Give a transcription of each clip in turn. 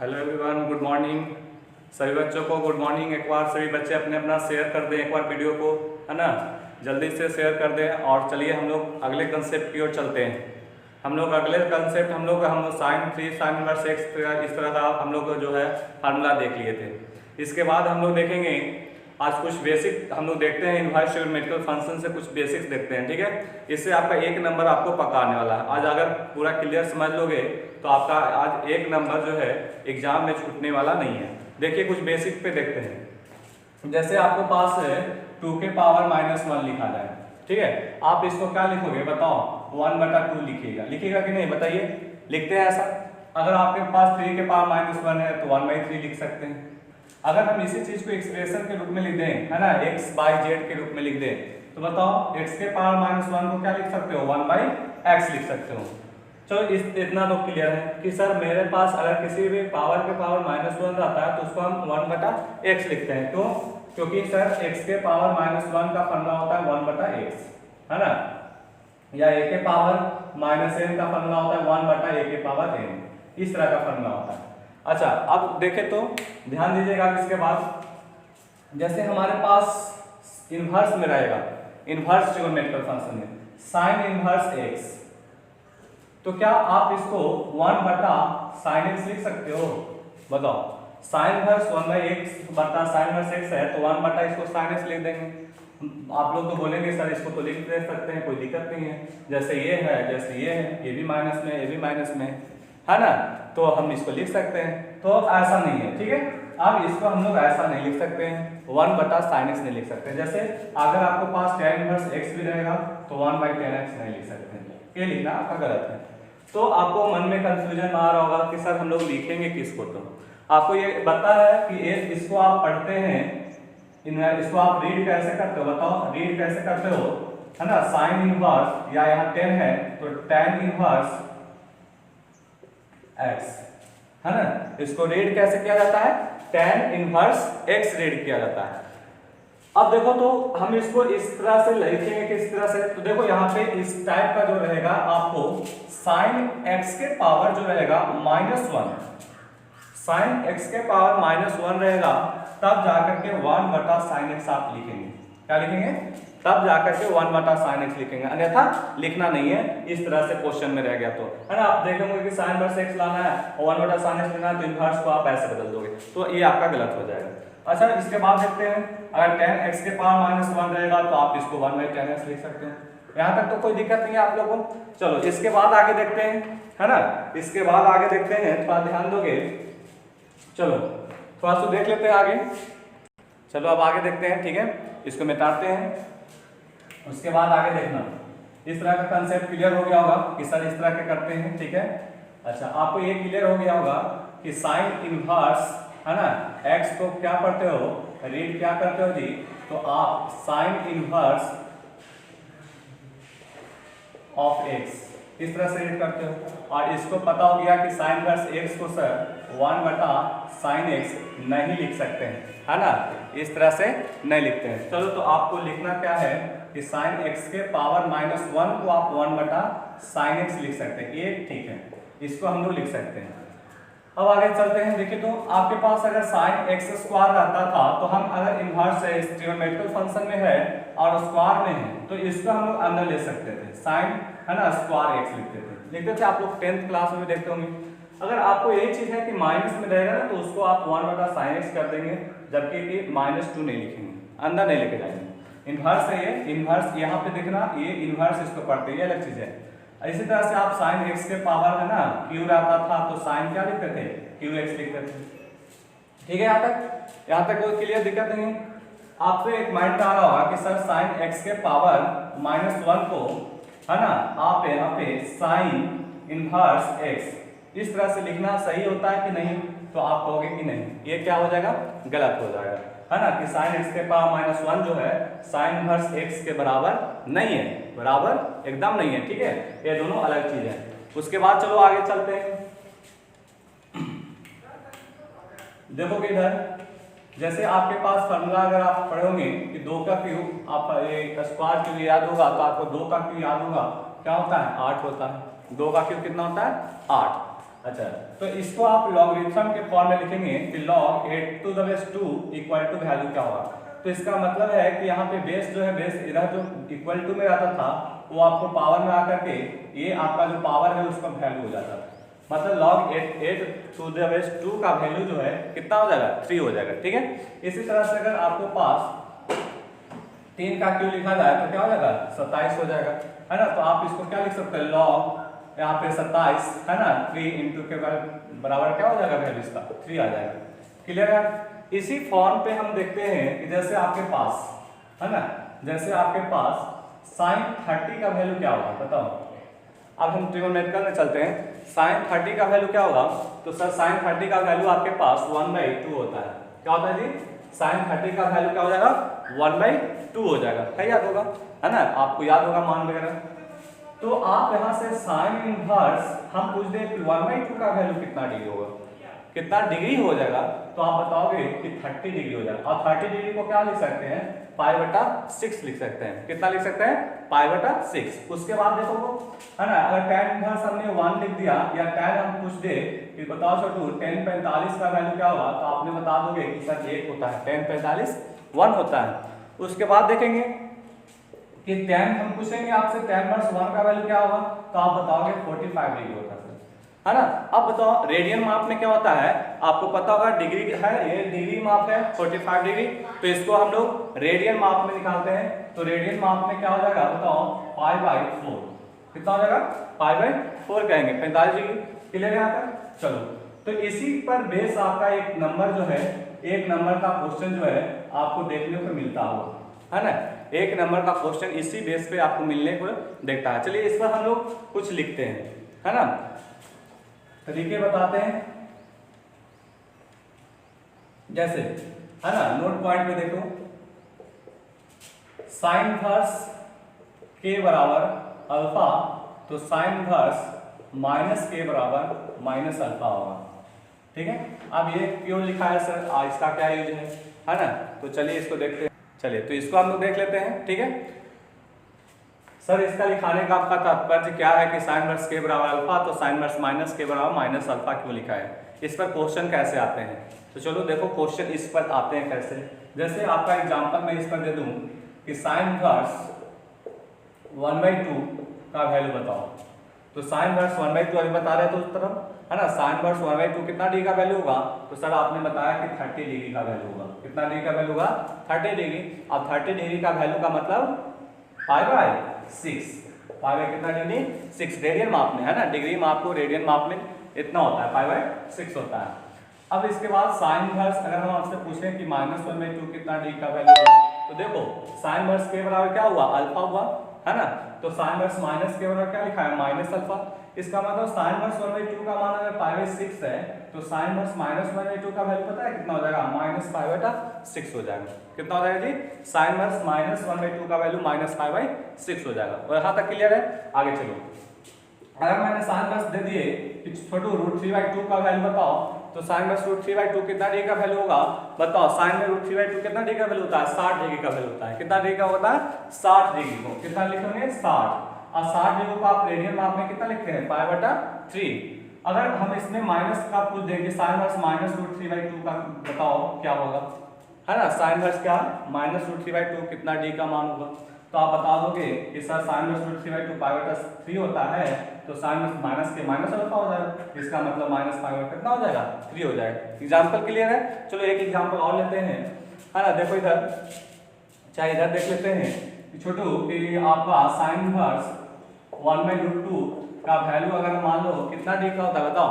Hello everyone, good morning. सभी बच्चों को गुड मॉर्निंग। एक बार सभी बच्चे अपने अपना शेयर कर दें, एक बार वीडियो को, है ना, जल्दी से शेयर कर दें। और चलिए हम लोग अगले कंसेप्ट की ओर चलते हैं। हम लोग अगले कंसेप्ट हम लोग साइन 3 साइन इनवर्स x इस तरह का हम लोग जो है फार्मूला देख लिए थे। इसके बाद हम लोग देखेंगे आज कुछ बेसिक हम लोग देखते हैं, इनवर्स ट्रिग्नोमेट्रिकल फंक्शन से कुछ बेसिक्स देखते हैं, ठीक है। इससे आपका एक नंबर आपको पक्का आने वाला है। आज अगर पूरा क्लियर समझ लोगे तो आपका आज एक नंबर जो है एग्जाम में छूटने वाला नहीं है। देखिए कुछ बेसिक पे देखते हैं। जैसे आपको पास है 2 के पावर -1 लिखा जाए, ठीक है। आप इसको क्या लिखोगे बताओ? 1/2 लिखिएगा कि नहीं बताइए? लिखते हैं ऐसा। अगर आपके पास 3 के पावर -1 है तो 1/3 लिख सकते हैं। अगर हम इसी चीज को एक्सप्रेशन के रूप में लिख दें, है ना, x/z के रूप में लिख दें, तो बताओ x के पावर -1 को क्या लिख सकते हो? 1/x लिख सकते हो। चलो इतना तो क्लियर है कि सर मेरे पास अगर किसी भी पावर के पावर -1 रहता है तो उसको हम 1/x लिखते हैं। क्यों? क्योंकि सर x के पावर -1 का फॉर्मूला होता है 1/x, है ना, या a के पावर -n का फॉर्मूला होता है 1/a के पावर n। इस तरह का फॉर्मूला होता है। अच्छा, अब देखें तो ध्यान दीजिएगा। इसके बाद जैसे हमारे पास इनवर्स में रहेगा, इनवर्स ट्रिग्नोमेट्रिकल फंक्शन में साइन इनवर्स x, तो क्या आप इसको 1/sin x लिख सकते हो? बताओ, sine inverse 1/x/sin inverse x है तो 1/ इसको sin x लिख देंगे। आप लोग तो बोलेंगे सर इसको तो लिख दे सकते हैं, कोई दिक्कत नहीं है। जैसे ये है, जैसे ये है, ये भी माइनस में, ये भी माइनस में, है ना, तो हम इसको लिख सकते हैं। तो ऐसा नहीं है, ठीक है। अब इसको हम लोग ऐसा नहीं लिख सकते हैं, 1/sin x नहीं लिख सकते हैं। जैसे अगर आपके पास tan इनवर्स x भी रहेगा तो 1/tan x नहीं लिख सकते हैं। ये लिखना आपका गलत है। तो आपको मन में कंफ्यूजन आ रहा होगा कि सर हम लोग लिखेंगे किसको। तो आपको ये पता है कि इसको आप पढ़ते हैं, इसको आप रीड कैसे करते हो? बताओ, रीड कैसे करते हो, है ना। साइन इनवर्स या यहाँ 10 है तो tan इनवर्स x, है ना, इसको रीड कैसे किया जाता है? tan इनवर्स x रीड किया जाता है। अब देखो तो हम इसको इस तरह से लिखेंगे, किस तरह से? तो देखो यहाँ पे इस टाइप का जो रहेगा आपको साइन x के पावर जो रहेगा -1, साइन x के पावर -1 रहेगा, तब जाकर के 1/sin x आप लिखेंगे। क्या लिखेंगे? तब जाकर के 1/sin x लिखेंगे, अन्यथा लिखना नहीं है। इस तरह से क्वेश्चन में रह गया तो, है ना। आप देखेंगे कि sin इनवर्स x लाना है और 1/sin x लेना है तो इनवर्स को आप ऐसे बदल दोगे, तो ये आपका गलत हो जाएगा। अच्छा, इसके बाद देखते हैं, अगर tan x के पावर -1 रहेगा तो आप इसको 1/tan x लिख सकते हैं। यहाँ तक तो कोई दिक्कत नहीं है आप लोगों को। चलो इसके बाद आगे देखते हैं, है ना, इसके बाद आगे देखते हैं, थोड़ा ध्यान दोगे। चलो थोड़ा सा देख लेते हैं आगे। चलो अब आगे देखते हैं, ठीक है, इसको मिटाते हैं। उसके बाद आगे देखना, इस तरह का कंसेप्ट क्लियर हो गया होगा कि सर इस तरह के करते हैं, ठीक है। अच्छा, आपको ये क्लियर हो गया होगा कि साइन इनवर्स, है ना, x को क्या पढ़ते हो, रीड क्या करते हो जी? तो आप साइन इनवर्स ऑफ x इस तरह से रीड करते हो। और इसको पता हो गया कि साइन इनवर्स x को सर 1/sin x नहीं लिख सकते हैं, है ना, इस तरह से नहीं लिखते हैं। चलो तो आपको लिखना क्या है कि साइन x के पावर -1 को आप 1/sin x लिख सकते हैं। ये ठीक है, इसको हम लोग लिख सकते हैं। अब आगे चलते हैं। देखिए तो आपके पास अगर sin x² रहता था तो हम अगर इनवर्स है, ट्रिग्नोमेट्रिकल फंक्शन में है और स्क्वायर में है तो इसको हम लोग अंदर ले सकते थे, साइन, है ना, स्क्वायर x लिखते थे। आप लोग 10th क्लास में देखते होंगे। अगर आपको यही चीज है कि माइनस में रहेगा ना तो उसको आप 1/sin x कर देंगे, जबकि कि -2 नहीं लिखेंगे, अंदर नहीं लेके जाएंगे। इनवर्स है ये, इनवर्स यहाँ पे देखना, ये इनवर्स इसको पढ़ते हैं, ये अलग चीज है। इसी तरह से आप साइन x के पावर, है ना, q रहता था तो साइन क्या लिखते थे? qx लिखते थे, ठीक है। यहाँ तक कोई क्लियर दिक्कत नहीं है? आपको एक माइंड में आ रहा होगा कि सर साइन x के पावर -1 को, है ना, आप यहाँ पे साइन इनवर्स x इस तरह से लिखना सही होता है कि नहीं? तो आप कहोगे कि नहीं, ये क्या हो जाएगा? गलत हो जाएगा, है ना, कि साइन x के पावर -1 जो है साइन इनवर्स x के बराबर नहीं है, बराबर एकदम नहीं है, ठीक है। ये दोनों अलग चीज है। उसके बाद चलो आगे चलते हैं। देखो कि इधर जैसे आपके पास फॉर्मूला अगर आप पढ़ोगे कि 2 का क्यूब, आप ये स्क्वायर क्यूब याद होगा तो आपको 2 का क्यूब याद होगा, क्या होता है? 8 होता है। 2 का क्यूब कितना होता है? 8। अच्छा, तो इसको आप लॉगरिथम के फॉर्म में लिखेंगे कि log 8 to the base 2 equal to value क्या होगा। तो इसका मतलब है कि यहाँ पे बेस जो है, बेस इधर जो इक्वल टू में आता था वो आपको पावर में आकर के ये आपका जो पावर है उसका वैल्यू हो जाता है। मतलब log 8 to the base 2 का वैल्यू जो है कितना हो जाएगा, 3 हो जाएगा। ठीक है, इसी तरह से अगर आपको पास 3 का क्यू लिखा जाए तो क्या हो जाएगा, 27 हो जाएगा, है ना। तो आप इसको क्या लिख सकते हैं, log यहाँ पे 27 है ना, 3 इंटू के बराबर क्या हो जाएगा, वैल्यू इसका 3 आ जाएगा। क्लियर है। इसी फॉर्म पे हम देखते हैं कि जैसे आपके पास है ना, जैसे आपके पास sin 30 का वैल्यू क्या होगा बताओ। अब हम ट्रिगोनोमेट्रिकल में चलते हैं। sin 30 का वैल्यू क्या होगा, तो सर sin 30 का वैल्यू आपके पास 1/2 होता है। क्या होता है जी, sin 30 का वैल्यू क्या हो जाएगा, 1/2 हो जाएगा। क्या याद होगा, है ना, आपको याद होगा मान वगैरह। तो आप यहाँ से साइन इनवर्स हम पूछ दें कि 1/2 का वैल्यू कितना डिग्री होगा, कितना डिग्री हो जाएगा, तो आप बताओगे कि 30 डिग्री हो जाएगा। और 30 डिग्री को क्या लिख सकते हैं, π/6 लिख सकते हैं। कितना लिख सकते हैं, π/6। उसके बाद देखो है ना, अगर tan इनवर्स हमने 1 लिख दिया या tan हम पूछ दे कि बताओ छोटू tan 45 का वैल्यू क्या होगा, तो आपने बता दोगे कि सर 1 होता है, tan 45 1 होता है। उसके बाद देखेंगे कि tan हम पूछेंगे आपसे tan इनवर्स 1 का वैल्यू क्या होगा, तो आप बताओगे 45 डिग्री होता है ना। अब बताओ रेडियन माप में क्या होता है, आपको पता होगा डिग्री है, ये डिग्री माप है 45 डिग्री, तो इसको हम लोग रेडियन माप में निकालते हैं। तो रेडियन माप में क्या हो जाएगा बताओ, π/4 कितना हो जाएगा, π/4 कहेंगे, 45 डिग्री। क्लियर है यहाँ तक। चलो, तो इसी पर बेस आपका एक नंबर जो है, एक नंबर का क्वेश्चन जो है आपको देखने को मिलता होगा, है ना। एक नंबर का क्वेश्चन इसी बेस पे आपको मिलने को देखता है। चलिए इस पर हम लोग कुछ लिखते हैं, है ना, तरीके बताते हैं। जैसे है ना, नोट पॉइंट में देखो, साइन इनवर्स के बराबर अल्फा, तो साइन इनवर्स माइनस के बराबर माइनस अल्फा होगा। ठीक है, अब ये क्यों लिखा है सर, इसका क्या यूज है ना। तो चलिए इसको देखते हैं। चलिए तो इसको हम लोग देख लेते हैं। ठीक है सर, इसका लिखाने का आपका तात्पर्य क्या है कि साइन इनवर्स के बराबर अल्फा, तो साइन इनवर्स माइनस के बराबर माइनस अल्फा क्यों लिखा है, इस पर क्वेश्चन कैसे आते हैं। तो चलो देखो क्वेश्चन इस पर आते हैं कैसे। जैसे आपका एग्जांपल मैं इस पर दे दूं कि साइन इनवर्स 1/2 का वैल्यू बताओ, तो साइन इनवर्स 1/2 अभी बता रहे थे उस तरफ, है ना। साइन इनवर्स 1/2 कितना डिग्री का वैल्यू होगा, तो सर आपने बताया कि 30 डिग्री का वैल्यू होगा। कितना डिग्री का वैल्यू होगा, 30 डिग्री। अब 30 डिग्री का वैल्यू का मतलब π/6, π कितना डिग्री, 6 रेडियन माप में, है ना। डिग्री माप को रेडियन माप में इतना होता है, π/6 होता है। अब इसके बाद साइन इनवर्स अगर हम आपसे पूछें कि -1/2 कितना डिग्री का वैल्यू होगा, तो देखो साइन इनवर्स के बराबर क्या हुआ, अल्फा हुआ, है ना। तो साइन इनवर्स माइनस के बराबर क्या लिखा है, माइनस अल्फा। इसका मतलब साइन इनवर्स 1/2 का मान अगर π/6 है, तो साइन इनवर्स -1/2 का वैल्यू पता है कितना हो जाएगा, -π/6 हो जाएगा। कितना हो जाएगा जी, साइन इनवर्स -1/2 का वैल्यू -π/6 हो जाएगा। और यहाँ तक क्लियर है। आगे चलो, अगर मैंने साइन इनवर्स दे दिए कि छोटू √3/2 का वैल्यू बताओ, तो साइन इनवर्स √3/2 कितना डिग्री का वैल्यू होगा बताओ। साइन में √3/2 कितना डिग्री का वैल्यू होता है, 60 डिग्री का वैल्यू होता है। कितना डिग्री का होता है, 60 डिग्री को कितना लिखेंगे, 60। और 60 डिग्री को आप रेडियन माप में कितना लिखते हैं, π/3। अगर हम इसमें माइनस का पूछ देंगे, साइन इनवर्स -√3/2 का बताओ क्या होगा, है ना। साइन इनवर्स क्या, -√3/2 कितना डिग्री का मान होगा, तो आप बता दोगे कि सर साइन इनवर्स √3/2 π/3 होता है, तो साइन इनवर्स माइनस के माइनस अल्फा हो जाएगा, इसका मतलब -π कितना हो जाएगा, 3 हो जाएगा। एग्जांपल क्लियर है। चलो एक एग्जांपल और लेते हैं, है ना। देखो इधर, चाहे इधर देख लेते हैं कि छोटू कि आपका साइन इनवर्स 1/√2 का वैल्यू अगर मान लो कितना डिग्री का होता है बताओ।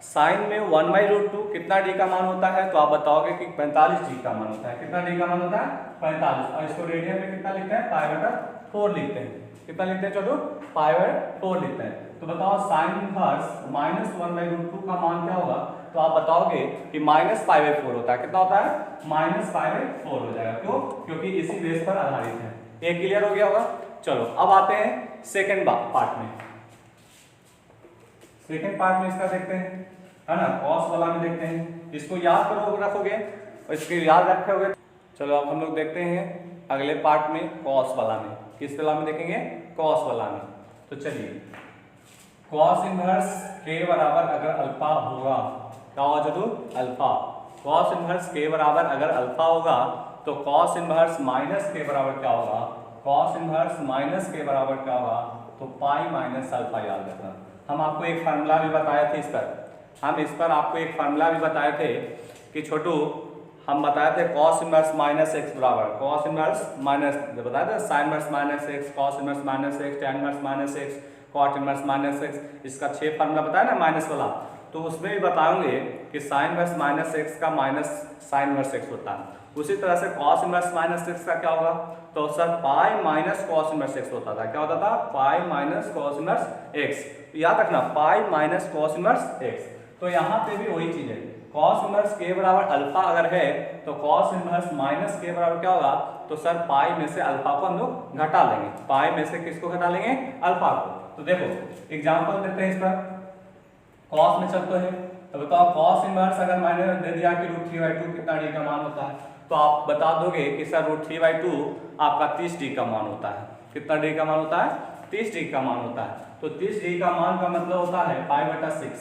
साइन में 1/√2 कितना डिग्री का मान होता है, तो आप बताओगे कि 45 डिग्री का मान होता है। कितना डिग्री का मान होता है, 45। और इसको रेडियन में कितना लिखते हैं, π/4 लिखते हैं। कितना लिखते हैं छोटू, π/4 लिखते हैं। तो बताओ साइन इनवर्स -1/√2 का मान क्या होगा, तो आप बताओगे कि -π/4 होता है। कितना होता है, -π/4 हो जाएगा। क्यों, क्योंकि इसी बेस पर आधारित है। ये क्लियर हो गया होगा। चलो अब आते हैं सेकेंड पार्ट में। सेकेंड पार्ट में इसका देखते हैं, है ना, कॉस वाला में देखते हैं। इसको याद करो रखोगे और इसको याद रखोगे। चलो अब हम लोग देखते हैं अगले पार्ट में कॉस वाला में। किस वाला में देखेंगे, कॉस वाला में। तो चलिए कॉस इनवर्स के बराबर अगर अल्फा होगा, क्या होगा जो अल्फा, कॉस इनवर्स के बराबर अगर अल्फा होगा तो कॉस इनवर्स माइनस के बराबर क्या होगा, कॉस इनवर्स माइनस के बराबर क्या होगा, तो पाई माइनस अल्फा। याद रखना हम आपको एक फार्मूला भी बताए थे इस पर आपको एक फार्मूला भी बताए थे कि छोटू हम बताए थे कॉस इनवर्स माइनस एक्स बराबर, कॉस इनवर्स माइनस बताए थे sine inverse minus X, cos inverse minus X, tan inverse minus X, cot inverse minus X, इसका 6 फार्मूला बताया ना माइनस वाला। तो उसमें भी बताएंगे कि साइन इनवर्स माइनस एक्स का माइनस साइन इनवर्स एक्स होता है। उसी तरह से कॉस इनवर्स माइनस एक्स का क्या होगा, तो sir pi minus cos inverse X होता था। क्या होता था, pi minus cos inverse x. याद रखना pi minus cos inverse x. तो यहाँ पे भी वही चीज है, कॉस इनवर्स के बराबर अल्फा अगर है तो कॉस इनवर्स माइनस के बराबर क्या होगा, तो सर पाई में से अल्फा को हम लोग घटा लेंगे, पाई में से किसको घटा लेंगे, अल्फा को। तो देखो एग्जांपल देते हैं इस पर, कॉस में चलते हैं तो बताओ कॉस इनवर्स अगर मैंने दे दिया कि √3/2 कितना डी का मान होता है, तो आप बता दोगे कि सर √3/2 आपका 30 डी का मान होता है। कितना डी का मान होता है, 30 डी का मान होता है। तो 30 डी का मान का मतलब होता है पाई/6,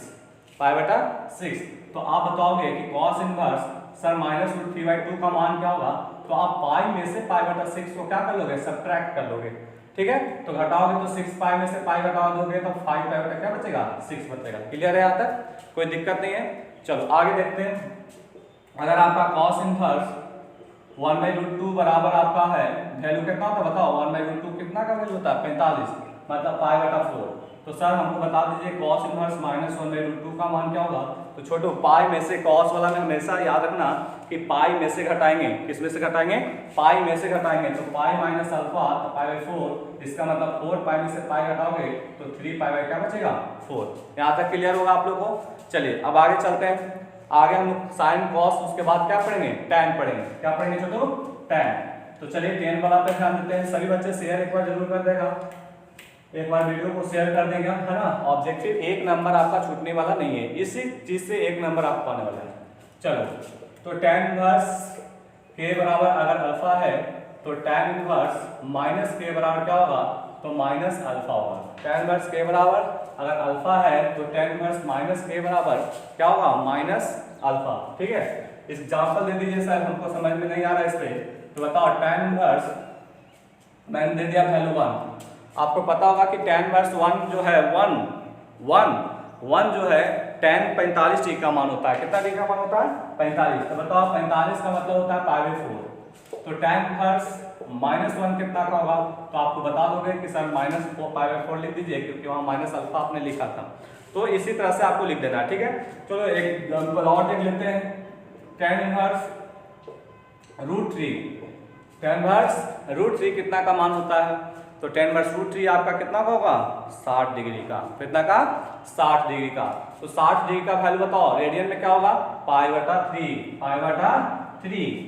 पाई/6। तो आप बताओगे कि कॉस इनवर्स सर माइनस √3/2 का मान क्या होगा, तो आप पाई में से पाई/6 को क्या कर लोगे, सब्ट्रैक्ट कर लोगे। ठीक है, तो घटाओगे तो 6 पाई में से पाई घटा दोगे तो 5 पाई क्या बचेगा, 6 बचेगा। क्लियर है यहाँ तक, कोई दिक्कत नहीं है। चलो आगे देखते हैं, अगर आपका कॉस इनवर्स 1/√2 बराबर आपका है, वैल्यू कितना होता है बताओ, 1/√2 कितना का वैल्यू होता है, 45, मतलब पाई/4। तो सर हमको बता दीजिए कॉस इनवर्स माइनस 1/√2 का मान क्या होगा। तो छोटो पाई में से कॉस वाला में हमेशा याद रखना कि पाई में से घटाएंगे, किस में से घटाएंगे, पाई में से घटाएंगे। तो पाई माइनस अल्फा तो पाई/4, इसका मतलब 4 पाई में से पाई घटाओगे तो 3 पाई क्या बचेगा, 4। यहाँ तक क्लियर होगा आप लोग को। चलिए अब आगे चलते हैं, आगे हम लोग साइन कॉस, उसके बाद क्या पढ़ेंगे, टैन पढ़ेंगे। क्या पढ़ेंगे छोटो, टैन। तो चलिए टैन वाला पे ध्यान देते हैं। सभी बच्चे शेयर एक बार जरूर कर देगा, एक बार वीडियो को शेयर कर देगा, है ना। ऑब्जेक्टिव 1 नंबर आपका छूटने वाला नहीं है, इसी चीज से 1 नंबर आपको आने वाला है। चलो तो टैन इनवर्स के बराबर अगर अल्फा है तो टैन इनवर्स माइनस के बराबर क्या होगा, तो माइनस अल्फा होगा। टैन इनवर्स के बराबर अगर अल्फा है तो टैन इनवर्स माइनस के बराबर क्या होगा, माइनस अल्फा। ठीक है, एग्जांपल दे दीजिए सर, हमको समझ में नहीं आ रहा है इस पे, तो बताओ टैन इनवर्स मैंने दे दिया वैल्यू 1। आपको पता होगा कि टैन इनवर्स 1 जो है 1 जो है टैन 45 डी का मान होता है। कितना डी का मान होता है, 45। तो बताओ 45 का मतलब होता है पाई/4। तो टैन इनवर्स -1 कितना का होगा, तो आपको बता दोगे कि सर -4 लिख दीजिए, क्योंकि वहां माइनस अल्फा आपने लिखा था। तो इसी तरह से आपको लिख देना है। ठीक है, चलो एक एग्जांपल और देख लेते हैं। टैन इनवर्स √3, टैन इनवर्स √3 कितना का मान होता है, तो टैन इनवर्स √3 आपका कितना का होगा, 60 डिग्री का। कितना का, 60 डिग्री का। तो 60 डिग्री का वैल्यू बताओ रेडियन में क्या होगा, पाई/3।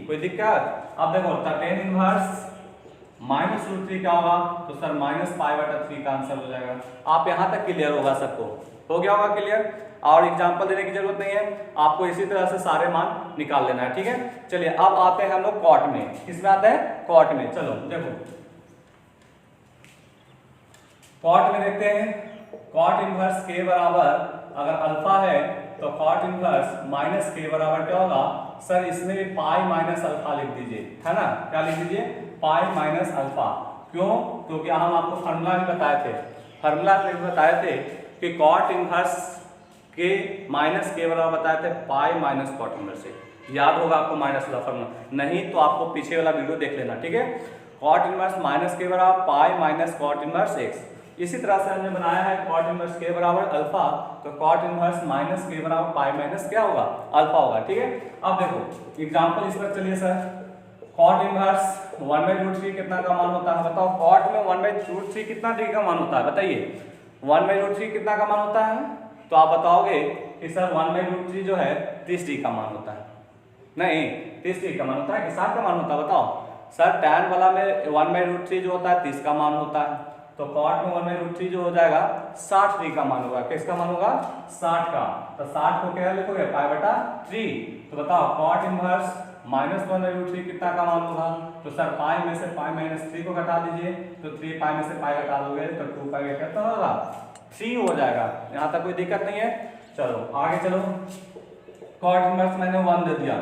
कोई दिक्कत। अब देखो टैन इनवर्स -√3 क्या होगा, तो सर -पाई/3 का आंसर हो जाएगा। आप यहाँ तक क्लियर होगा, सबको हो गया होगा क्लियर। और एग्जाम्पल देने की जरूरत नहीं है, आपको इसी तरह से सारे मान निकाल लेना है। ठीक है, चलिए अब आते हैं हम लोग कॉट में। किसमें आते हैं, कॉट में। चलो देखो कॉट में देखते हैं, कॉट इनवर्स के बराबर अगर अल्फा है तो कॉट इनवर्स माइनस के बराबर क्या होगा, सर इसमें भी पाई माइनस अल्फा लिख दीजिए, है ना। क्या लिख दीजिए, पाई माइनस अल्फा। क्यों, क्योंकि हम आपको फार्मूला भी बताए थे कि कॉट इनवर्स के माइनस के बराबर बताए थे पाई माइनस कॉट इनवर्स से। याद होगा आपको माइनस वाला फार्मूला, नहीं तो आपको पीछे वाला वीडियो देख लेना। ठीक है, कॉट इनवर्स माइनस के बराबर pi minus cot inverse X. इसी तरह से हमने बनाया है कॉट इनवर्स के बराबर अल्फा, तो कॉट इनवर्स माइनस के बराबर पाई माइनस क्या होगा, अल्फा होगा। ठीक है, अब देखो एग्जांपल इस पर चलिए सर, कॉट इनवर्स 1/√3 कितना का मान होता है, बताओ। कॉट में 1/√3 कितना डिग्री का मान होता है, बताइए। 1/√3 कितना का मान होता है, तो आप बताओगे कि सर 1/√3 जो है 30 डिग्री का मान होता है। नहीं, 30 डिग्री का मान होता है कि 60 का मान होता है, बताओ। सर टैन वाला में 1/√3 जो होता है 30 का मान होता है, तो कॉट में 1/√3 जो हो जाएगा 60 डिग्री का मान होगा। किसका मान होगा, 60 का। तो 60 को क्या लिखोगे, पाई/3। तो बताओ कॉट इनवर्स -1/√3 कितना का मान होगा, तो सर पाई में से पाई -3 को घटा दीजिए, तो 3 पाई में से पाई घटा दोगे तो 2 पाई कितना होगा, 3 हो जाएगा। यहाँ तक कोई दिक्कत नहीं है। चलो आगे चलो, कॉट इनवर्स मैंने 1 दे दिया,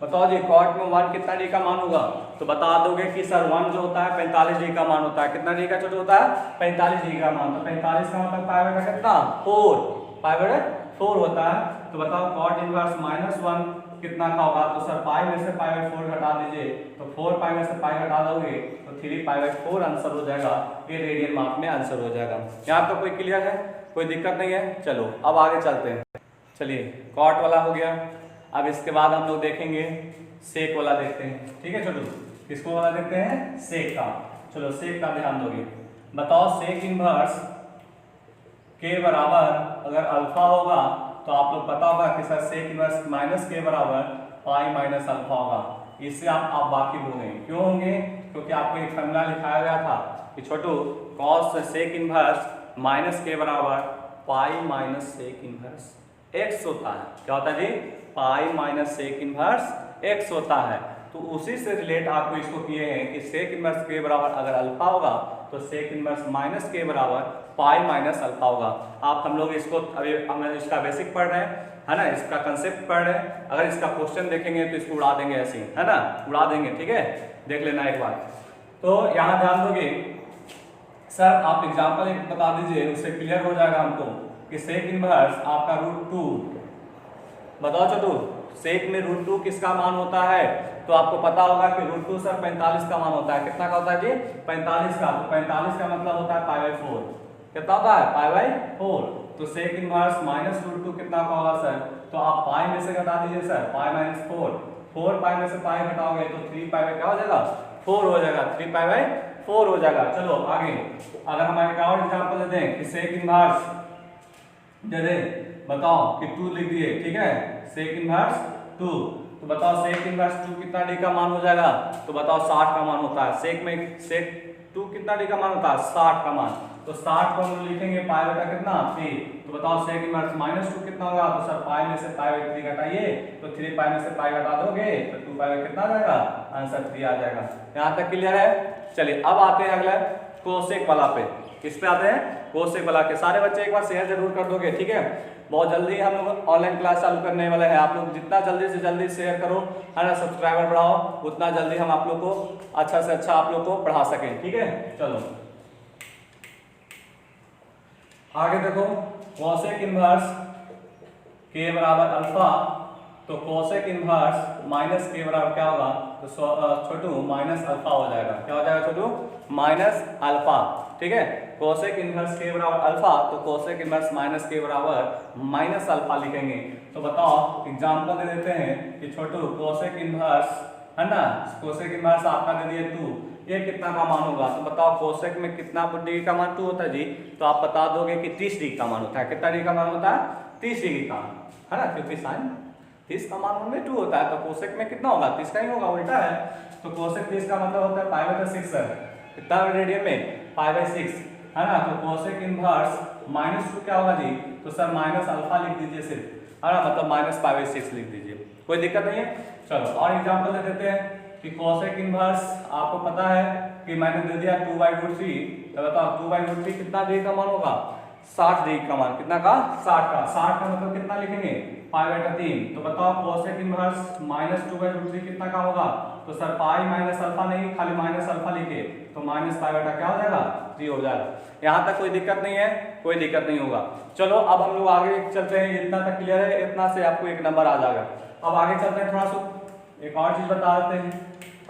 बताओ जी कॉट में 1 कितना डिग्री का मान होगा, तो बता दोगे कि सर 1 जो होता है 45 डिग्री का मान होता है। कितना डिग्री का छोटा होता है? 45 डिग्री का मान। तो 45 का मतलब पाई बटा कितना? 4, पाई बटा 4 होता है। तो बताओ कॉट इनवर्स -1 कितना का होगा, तो सर पाई में से पाई बाई 4 घटा दीजिए, तो 4 पाई में से पाई घटा दोगे तो 3 पाई बाई 4 आंसर हो जाएगा। ये रेडियन माप में आंसर हो जाएगा। यहाँ तो कोई क्लियर है, कोई दिक्कत नहीं है। चलो अब आगे चलते हैं। चलिए कॉट वाला हो गया। अब इसके बाद हम लोग देखेंगे सेक वाला देखते हैं। ठीक है छोटू, किसको वाला देखते हैं? सेक का। चलो सेक का ध्यान दोगे। बताओ सेक इनवर्स के बराबर अगर अल्फा होगा तो आप लोग पता होगा कि सर सेक इनवर्स माइनस के बराबर पाई माइनस अल्फा होगा। इससे आप वाकिफ होंगे। क्यों होंगे? क्योंकि आपको एक फॉर्मूला लिखाया गया था कि छोटू कॉस सेक इनवर्स माइनस के बराबर pi minus sec inverse X होता है। क्या होता है जी? Pi minus sec inverse X होता है। तो उसी से रिलेट आपको इसको किए हैं कि सेक इनवर्स के बराबर अगर अल्फा होगा तो सेक इनवर्स माइनस के बराबर पाई माइनस अल्फा होगा। हम लोग इसको अभी हम इसका बेसिक पढ़ रहे हैं, है ना, इसका कंसेप्ट पढ़ रहे हैं। अगर इसका क्वेश्चन देखेंगे तो इसको उड़ा देंगे ऐसे ही, है ना, उड़ा देंगे। ठीक है, देख लेना एक बार। तो यहाँ ध्यान दोगे सर, आप एग्जाम्पल एक बता दीजिए, उससे क्लियर हो जाएगा हमको कि सेक इनवर्स आपका √2। बताओ छोटू, सेक में √2 किसका मान होता है? तो आपको पता होगा कि √2 सर 45 का मान होता है। कितना का होता है जी? 45 का। तो 45 का मतलब होता है पाई बाई 4। कितना होता है? Pi by 4। तो सेक इनवर्स माइनस √2 कितना का होगा सर? तो आप पाई में से घटा दीजिए सर, पाई माइनस 4 पाई में से पाई घटाओगे तो 3 पाई बाई क्या हो जाएगा? 4 हो जाएगा। 3 पाई बाई 4 हो जाएगा। चलो आगे, अगर हम एक और एग्जाम्पल दे दें कि सेक इनवर्स दे दे, बताओ कि 2 लिख दिए। ठीक है, सेक इनवर्स 2। तो बताओ सेक इनवर्स 2 कितना डिग्री का मान हो जाएगा? तो बताओ 60 का मान होता है। सेक 2 कितना डिग्री का मान होता है? 60 का मान। तो 60 को हम लिखेंगे पाई बटा कितना? 3। तो बताओ सेक इनवर्स -2 कितना होगा? तो सर पाई में से पाई बाई 3 घटाइए, तो 3 पाई में से पाई घटा दोगे तो 2 पाई बाई कितना आ जाएगा? आंसर 3 आ जाएगा। यहाँ तक क्लियर है? चलिए अब आते हैं अगला कोसेक वाला पे। किस पे आते हैं? कोसेक वाला के। सारे बच्चे एक बार शेयर जरूर कर दोगे। ठीक है, बहुत जल्दी हम लोग ऑनलाइन क्लास चालू करने वाले हैं। आप लोग जितना जल्दी से जल्दी शेयर करो, है ना, सब्सक्राइबर बढ़ाओ, उतना जल्दी हम आप लोग को अच्छा से अच्छा आप लोग को पढ़ा सकें। ठीक है, चलो आगे देखो, कोसेक इनवर्स के बराबर अल्फा। तो कोसेक इनवर्स माइनस के बराबर क्या होगा? तो छोटू माइनस अल्फा हो जाएगा। क्या हो जाएगा छोटू? Minus alpha. ठीक है, कोसेक इनवर्स के बराबर अल्फा, तो कोसेक इनवर्स माइनस के बराबर माइनस अल्फा लिखेंगे। तो बताओ एग्जांपल दे देते हैं कि छोटू कोसेक इनवर्स, है ना, कोसेक इनवर्स आपका दे दिए 2, ये कितना का मान होगा? तो बताओ कोसेक में कितना डिग्री का मान 2 होता है जी? तो आप बता दोगे कि 30 डिग्री का मान होता है। कितना डिग्री का मान होता है? 30 डिग्री का, है ना, क्योंकि साइन 30 का मान में 2 होता है, तो कोसेक में कितना होगा? 30 का ही होगा, उल्टा है। तो कोसेक 30 का मतलब होता है पाई बटा 6 सर। कितना रेडियन में? पाई बाई 6, है ना। तो कोसेक इनवर्स -2 क्या होगा जी? तो सर माइनस अल्फा लिख दीजिए सिर्फ, है ना, मतलब माइनस पाई बाई 6 लिख दीजिए, कोई दिक्कत नहीं है। चलो और एग्जाम्पल दे देते हैं कि कोसेक इनवर्स आपको पता है कि मैंने दे दिया 2/√3। तो बताओ 2/√3 कितना डिग्री का मान होगा? 60 डिग्री का मान। कितना का? 60 का। 60 का मतलब कितना लिखेंगे? पाई बटा 3। तो बताओ कोसेक इनवर्स -2/√3 कितना का होगा? तो सर पाई माइनस अल्फा नहीं, खाली माइनस अल्फा लिखे, तो माइनस पाई बटा क्या हो जाएगा? 3 हो जाएगा। यहाँ तक कोई दिक्कत नहीं है, कोई दिक्कत नहीं होगा। चलो अब हम लोग आगे चलते हैं। इतना तक क्लियर है? इतना से आपको एक नंबर आ जाएगा। अब आगे चलते हैं, थोड़ा सा एक और चीज बता देते हैं,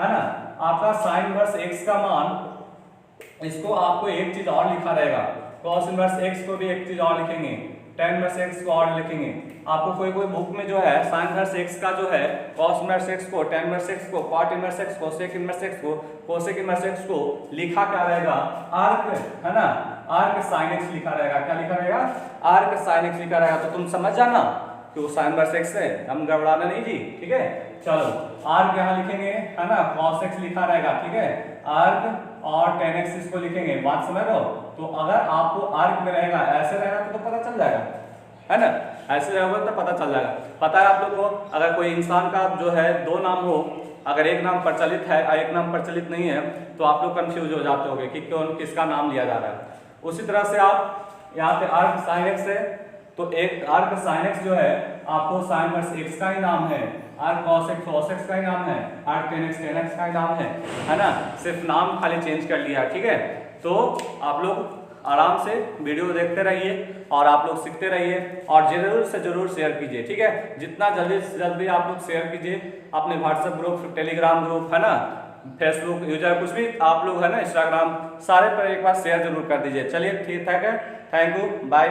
है ना। आपका साइन इनवर्स x का मान, इसको आपको एक चीज और लिखा रहेगा। कॉस इनवर्स x को भी एक चीज और लिखेंगे, tan इनवर्स x को और लिखेंगे। आपको कोई कोई बुक में जो है साइन इनवर्स x का जो है कॉस इनवर्स x को, tan इनवर्स x को, कॉट इनवर्स x को, सेक इनवर्स x को, कोसेक इनवर्स x को लिखा क्या रहेगा? आर्क, है ना, आर्क साइन x लिखा रहेगा। क्या लिखा रहेगा? आर्क साइन x लिखा रहेगा। तो तुम समझ जाना कि वो साइन इनवर्स x है, हम गड़बड़ाना नहीं जी। ठीक है, चलो आर्क यहाँ लिखेंगे, है ना, cos x लिखा रहेगा। ठीक है, आर्क और tan x इसको लिखेंगे। बात समझ लो। तो अगर आपको आर्क में रहेगा, ऐसे रहेगा तो पता चल जाएगा, है ना, ऐसे रहेगा तो पता चल जाएगा। पता है आप लोग को, अगर कोई इंसान का जो है 2 नाम हो, अगर एक नाम प्रचलित है और एक नाम प्रचलित नहीं है, तो आप लोग कंफ्यूज हो जाते होंगे कि कौन किसका नाम लिया जा रहा है। उसी तरह से आप यहाँ पे आर्क साइन एक्स है, तो एक आर्क साइन एक्स जो है आपको साइन वर्स एक्स का ही नाम है, आर्क कॉस एक्स का ही नाम है, आर्क टेन एक्स का ही नाम है ना, सिर्फ नाम खाली चेंज कर लिया, ठीक है। तो आप लोग आराम से वीडियो देखते रहिए और आप लोग सीखते रहिए और जरूर से जरूर शेयर कीजिए, ठीक है। जितना जल्दी से जल्दी आप लोग शेयर कीजिए अपने व्हाट्सएप ग्रुप, टेलीग्राम ग्रुप है ना, फेसबुक यूजर, कुछ भी आप लोग है ना, इंस्टाग्राम, सारे पर एक बार शेयर जरूर कर दीजिए। चलिए ठीक है, थैंक यू, बाय।